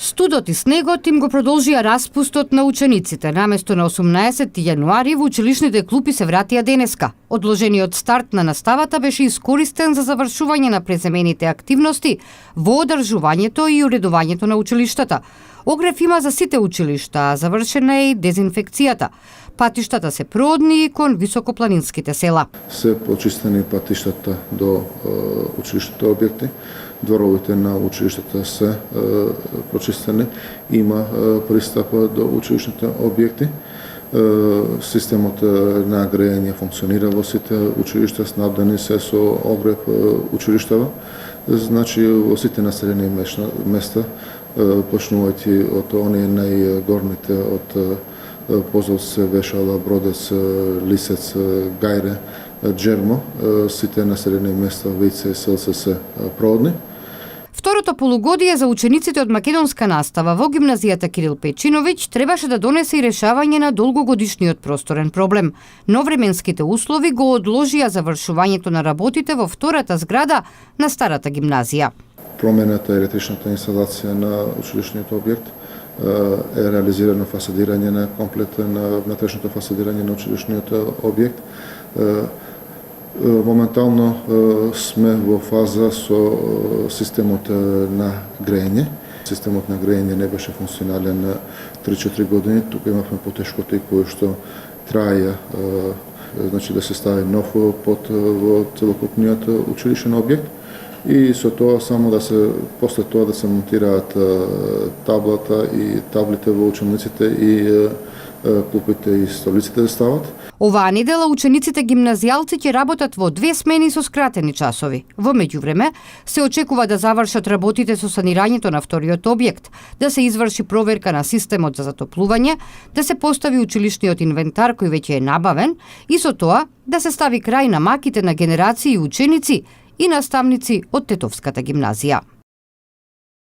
Студот и снегот им го продолжија распустот на учениците. Наместо на 18 јануари во училишните клупи се вратија денеска. Одложениот старт на наставата беше искористен за завршување на преземените активности во одржувањето и уредувањето на училиштата. Огрев има за сите училишта, а завршена е и дезинфекцијата. Патиштата се проодни кон високопланинските села. Се почистени патиштата до училишните објекти. Дворовите на училиштата се прочистени, има пристап до училишните објекти. Системот на грејење функционира во сите училишта, снабдени се со огрев училиштава. Значи, во сите населени места, почнувајќи од оние најгорните, од Позовце, Вешала, Бродец, Лисец, Гајре, Джермо, сите населени места, Вице и Селце се проодни. Второто полугодие за учениците од македонска настава во гимназијата Кирил Печиновиќ требаше да донесе и решавање на долгогодишниот просторен проблем, но временските услови го одложија завршувањето на работите во втората зграда на старата гимназија. Промената електричната инсталација на училишниот објект е реализирано фасадирање на комплет на внатрешното фасадирање на училишниот објект. Моментално сме во фаза со системот на грејење. Системот на грејење не беше функционален 3-4 години. Тука имавме потешкоти кои што траја, значи да се стави нов под во целокупниот училишен објект. И со тоа само да се после тоа да се монтираат таблата и таблите во учениците и клупите и столиците да стават. Оваа недела учениците гимназијалци ќе работат во 2 смени со скратени часови. Во меѓувреме се очекува да завршат работите со санирањето на вториот објект, да се изврши проверка на системот за затоплување, да се постави училишниот инвентар кој веќе е набавен и со тоа да се стави крај на маките на генерации ученици и наставници од Тетовската гимназија.